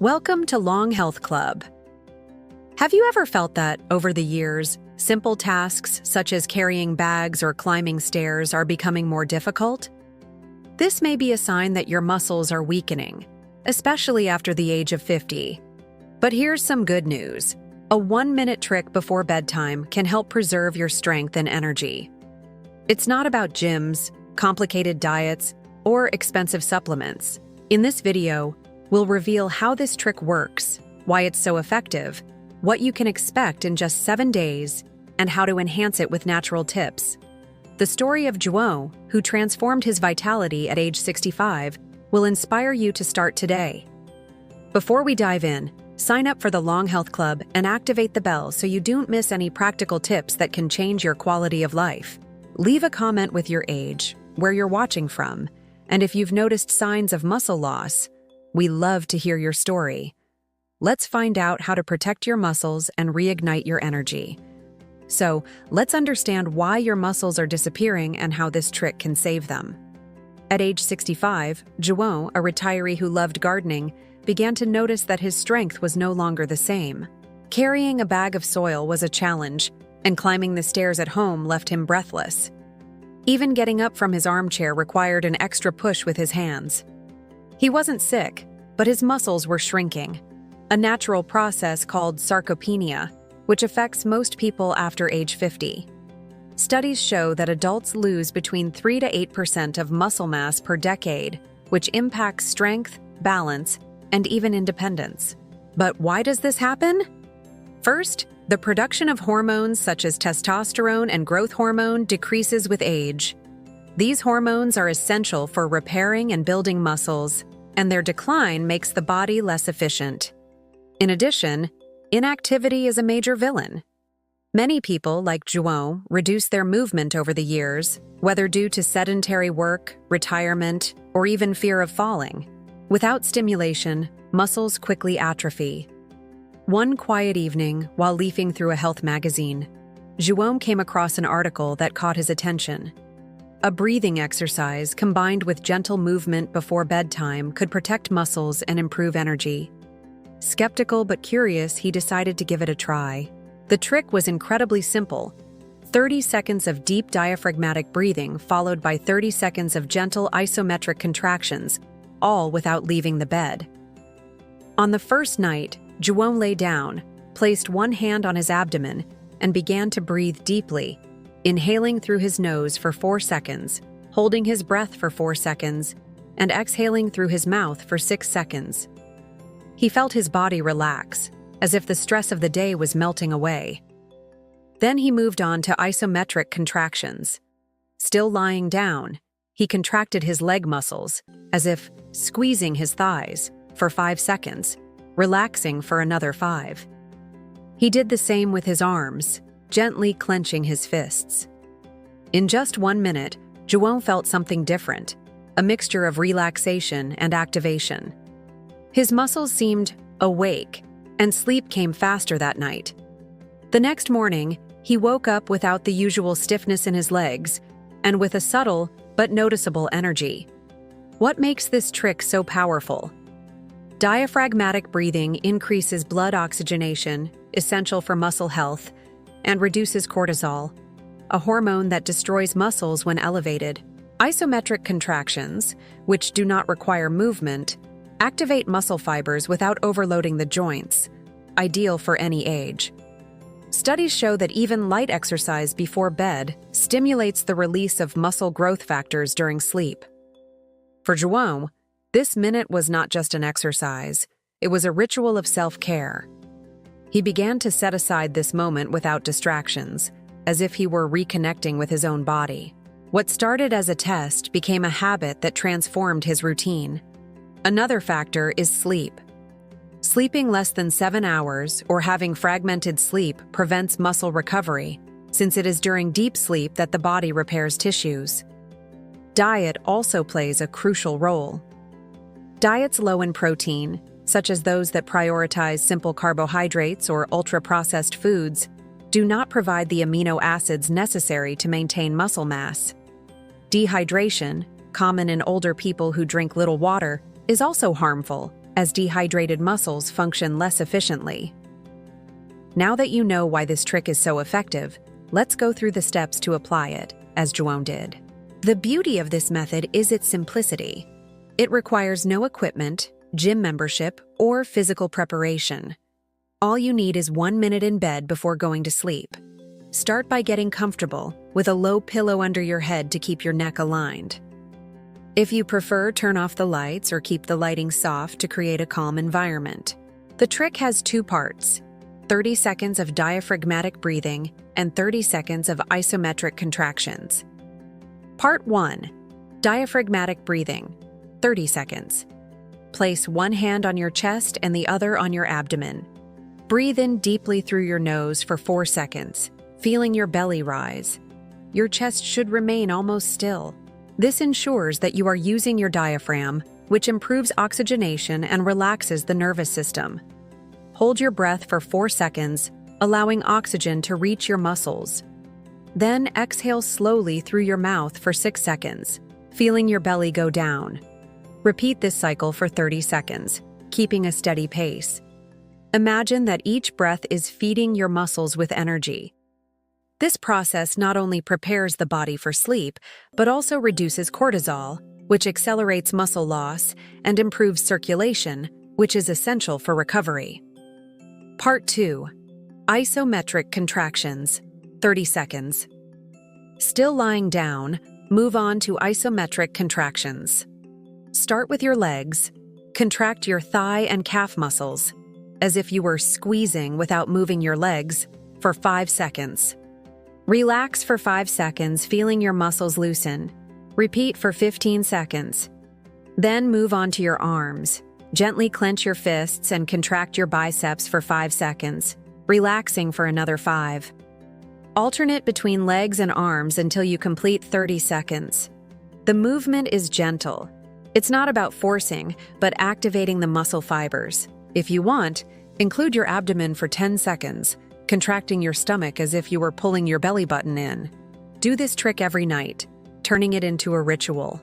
Welcome to Long Health Club. Have you ever felt that, over the years, simple tasks such as carrying bags or climbing stairs are becoming more difficult? This may be a sign that your muscles are weakening, especially after the age of 50. But here's some good news. A 1-minute trick before bedtime can help preserve your strength and energy. It's not about gyms, complicated diets, or expensive supplements. In this video, we'll reveal how this trick works, why it's so effective, what you can expect in just 7 days, and how to enhance it with natural tips. The story of Zhuo, who transformed his vitality at age 65, will inspire you to start today. Before we dive in, sign up for the Long Health Club and activate the bell so you don't miss any practical tips that can change your quality of life. Leave a comment with your age, where you're watching from, and if you've noticed signs of muscle loss. We love to hear your story. Let's find out how to protect your muscles and reignite your energy. So, let's understand why your muscles are disappearing and how this trick can save them. At age 65, Zhuo, a retiree who loved gardening, began to notice that his strength was no longer the same. Carrying a bag of soil was a challenge, and climbing the stairs at home left him breathless. Even getting up from his armchair required an extra push with his hands. He wasn't sick, but his muscles were shrinking, a natural process called sarcopenia, which affects most people after age 50. Studies show that adults lose between 3 to 8% of muscle mass per decade, which impacts strength, balance, and even independence. But why does this happen? First, the production of hormones such as testosterone and growth hormone decreases with age. These hormones are essential for repairing and building muscles, and their decline makes the body less efficient. In addition, inactivity is a major villain. Many people, like Zhuo, reduce their movement over the years, whether due to sedentary work, retirement, or even fear of falling. Without stimulation, muscles quickly atrophy. One quiet evening, while leafing through a health magazine, Zhuo came across an article that caught his attention. A breathing exercise combined with gentle movement before bedtime could protect muscles and improve energy. Skeptical but curious, he decided to give it a try. The trick was incredibly simple: 30 seconds of deep diaphragmatic breathing followed by 30 seconds of gentle isometric contractions, all without leaving the bed. On the first night, Zhuo lay down, placed one hand on his abdomen, and began to breathe deeply, inhaling through his nose for 4 seconds, holding his breath for 4 seconds, and exhaling through his mouth for 6 seconds. He felt his body relax, as if the stress of the day was melting away. Then he moved on to isometric contractions. Still lying down, he contracted his leg muscles, as if squeezing his thighs, for 5 seconds, relaxing for another 5. He did the same with his arms, gently clenching his fists. In just 1 minute, Zhuo felt something different, a mixture of relaxation and activation. His muscles seemed awake, and sleep came faster that night. The next morning, he woke up without the usual stiffness in his legs, and with a subtle but noticeable energy. What makes this trick so powerful? Diaphragmatic breathing increases blood oxygenation, essential for muscle health, and reduces cortisol, a hormone that destroys muscles when elevated. Isometric contractions, which do not require movement, activate muscle fibers without overloading the joints, ideal for any age. Studies show that even light exercise before bed stimulates the release of muscle growth factors during sleep. For Zhuo, this minute was not just an exercise, it was a ritual of self-care. He began to set aside this moment without distractions, as if he were reconnecting with his own body. What started as a test became a habit that transformed his routine. Another factor is sleep. Sleeping less than 7 hours or having fragmented sleep prevents muscle recovery, since it is during deep sleep that the body repairs tissues. Diet also plays a crucial role. Diets low in protein, such as those that prioritize simple carbohydrates or ultra-processed foods, do not provide the amino acids necessary to maintain muscle mass. Dehydration, common in older people who drink little water, is also harmful, as dehydrated muscles function less efficiently. Now that you know why this trick is so effective, let's go through the steps to apply it, as João did. The beauty of this method is its simplicity. It requires no equipment, gym membership, or physical preparation. All you need is 1 minute in bed before going to sleep. Start by getting comfortable, with a low pillow under your head to keep your neck aligned. If you prefer, turn off the lights or keep the lighting soft to create a calm environment. The trick has 2 parts: 30 seconds of diaphragmatic breathing and 30 seconds of isometric contractions. Part 1. Diaphragmatic breathing, 30 seconds. Place one hand on your chest and the other on your abdomen. Breathe in deeply through your nose for 4 seconds, feeling your belly rise. Your chest should remain almost still. This ensures that you are using your diaphragm, which improves oxygenation and relaxes the nervous system. Hold your breath for 4 seconds, allowing oxygen to reach your muscles. Then exhale slowly through your mouth for 6 seconds, feeling your belly go down. Repeat this cycle for 30 seconds, keeping a steady pace. Imagine that each breath is feeding your muscles with energy. This process not only prepares the body for sleep, but also reduces cortisol, which accelerates muscle loss, and improves circulation, which is essential for recovery. Part 2. Isometric contractions, 30 seconds. Still lying down, move on to isometric contractions. Start with your legs. Contract your thigh and calf muscles, as if you were squeezing without moving your legs, for 5 seconds. Relax for 5 seconds, feeling your muscles loosen. Repeat for 15 seconds. Then move on to your arms. Gently clench your fists and contract your biceps for 5 seconds, relaxing for another 5. Alternate between legs and arms until you complete 30 seconds. The movement is gentle. It's not about forcing, but activating the muscle fibers. If you want, include your abdomen for 10 seconds, contracting your stomach as if you were pulling your belly button in. Do this trick every night, turning it into a ritual.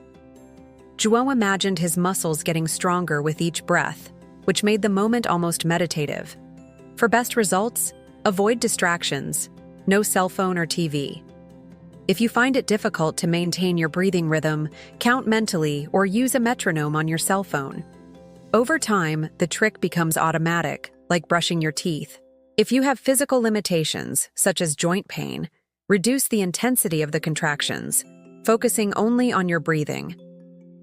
João imagined his muscles getting stronger with each breath, which made the moment almost meditative. For best results, avoid distractions, no cell phone or TV. If you find it difficult to maintain your breathing rhythm, count mentally or use a metronome on your cell phone. Over time, the trick becomes automatic, like brushing your teeth. If you have physical limitations, such as joint pain, reduce the intensity of the contractions, focusing only on your breathing.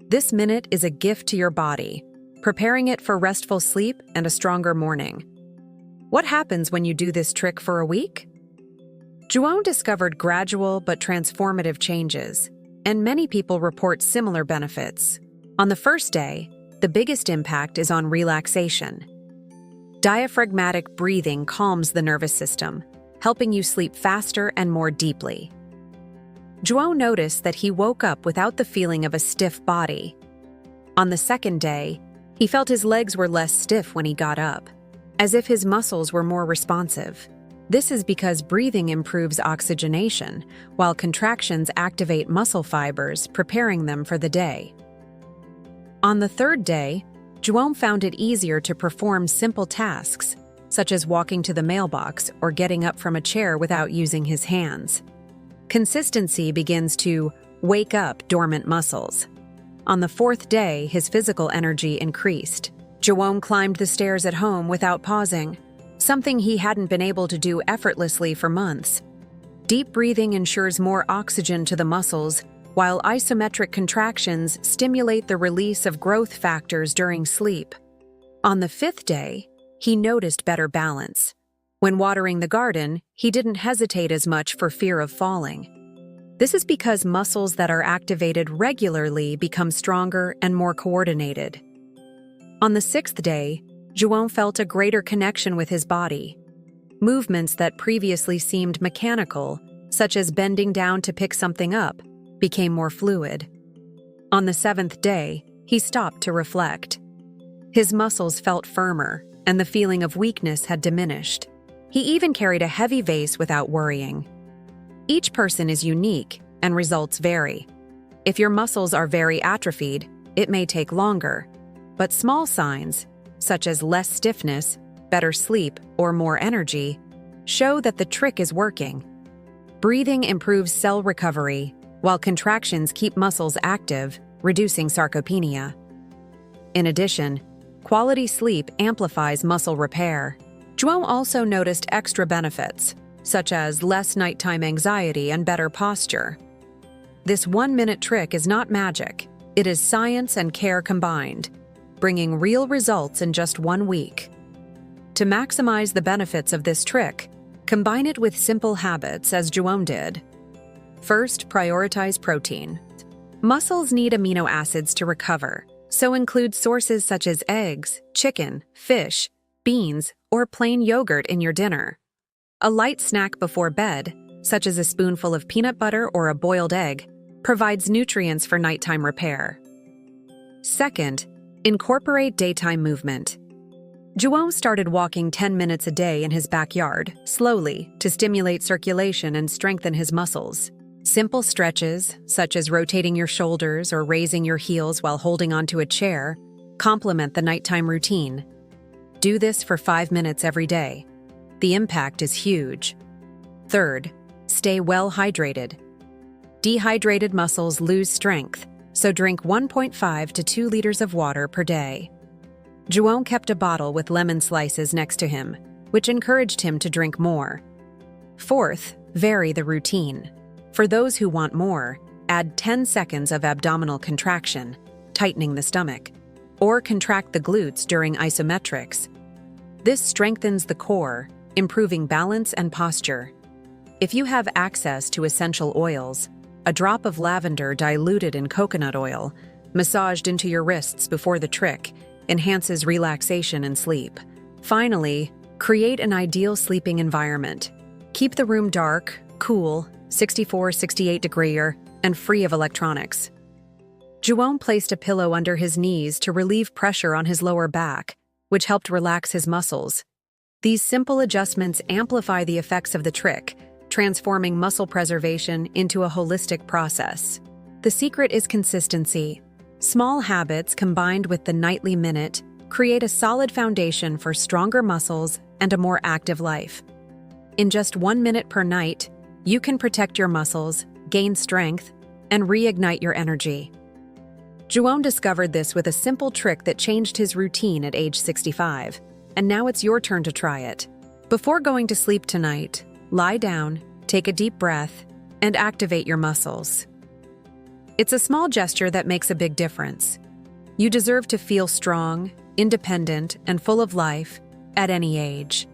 This minute is a gift to your body, preparing it for restful sleep and a stronger morning. What happens when you do this trick for a week? João discovered gradual but transformative changes, and many people report similar benefits. On the first day, the biggest impact is on relaxation. Diaphragmatic breathing calms the nervous system, helping you sleep faster and more deeply. João noticed that he woke up without the feeling of a stiff body. On the second day, he felt his legs were less stiff when he got up, as if his muscles were more responsive. This is because breathing improves oxygenation, while contractions activate muscle fibers, preparing them for the day. On the third day, João found it easier to perform simple tasks, such as walking to the mailbox or getting up from a chair without using his hands. Consistency begins to wake up dormant muscles. On the fourth day, his physical energy increased. João climbed the stairs at home without pausing, something he hadn't been able to do effortlessly for months. Deep breathing ensures more oxygen to the muscles, while isometric contractions stimulate the release of growth factors during sleep. On the fifth day, he noticed better balance. When watering the garden, he didn't hesitate as much for fear of falling. This is because muscles that are activated regularly become stronger and more coordinated. On the sixth day, João felt a greater connection with his body. Movements that previously seemed mechanical, such as bending down to pick something up, became more fluid. On the seventh day, he stopped to reflect. His muscles felt firmer, and the feeling of weakness had diminished. He even carried a heavy vase without worrying. Each person is unique, and results vary. If your muscles are very atrophied, it may take longer. But small signs, such as less stiffness, better sleep, or more energy, show that the trick is working. Breathing improves cell recovery, while contractions keep muscles active, reducing sarcopenia. In addition, quality sleep amplifies muscle repair. João also noticed extra benefits, such as less nighttime anxiety and better posture. This 1-minute trick is not magic. It is science and care combined, bringing real results in just 1 week. To maximize the benefits of this trick, combine it with simple habits as João did. First, prioritize protein. Muscles need amino acids to recover, so include sources such as eggs, chicken, fish, beans, or plain yogurt in your dinner. A light snack before bed, such as a spoonful of peanut butter or a boiled egg, provides nutrients for nighttime repair. Second, incorporate daytime movement. João started walking 10 minutes a day in his backyard, slowly, to stimulate circulation and strengthen his muscles. Simple stretches, such as rotating your shoulders or raising your heels while holding onto a chair, complement the nighttime routine. Do this for 5 minutes every day. The impact is huge. Third, stay well hydrated. Dehydrated muscles lose strength, so drink 1.5 to 2 liters of water per day. João kept a bottle with lemon slices next to him, which encouraged him to drink more. Fourth, vary the routine. For those who want more, add 10 seconds of abdominal contraction, tightening the stomach, or contract the glutes during isometrics. This strengthens the core, improving balance and posture. If you have access to essential oils, a drop of lavender diluted in coconut oil, massaged into your wrists before the trick, enhances relaxation and sleep. Finally, create an ideal sleeping environment. Keep the room dark, cool, 64-68 degrees, and free of electronics. João placed a pillow under his knees to relieve pressure on his lower back, which helped relax his muscles. These simple adjustments amplify the effects of the trick, transforming muscle preservation into a holistic process. The secret is consistency. Small habits combined with the nightly minute create a solid foundation for stronger muscles and a more active life. In just 1 minute per night, you can protect your muscles, gain strength, and reignite your energy. João discovered this with a simple trick that changed his routine at age 65, and now it's your turn to try it. Before going to sleep tonight, lie down, take a deep breath, and activate your muscles. It's a small gesture that makes a big difference. You deserve to feel strong, independent, and full of life at any age.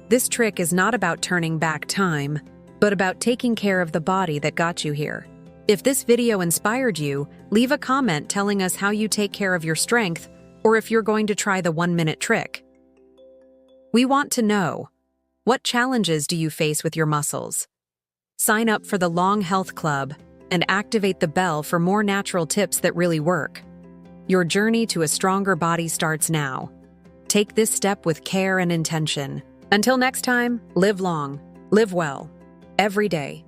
This trick is not about turning back time, but about taking care of the body that got you here. If this video inspired you, leave a comment telling us how you take care of your strength or if you're going to try the 1-minute trick. We want to know, what challenges do you face with your muscles? Sign up for the Long Health Club and activate the bell for more natural tips that really work. Your journey to a stronger body starts now. Take this step with care and intention. Until next time, live long, live well, every day.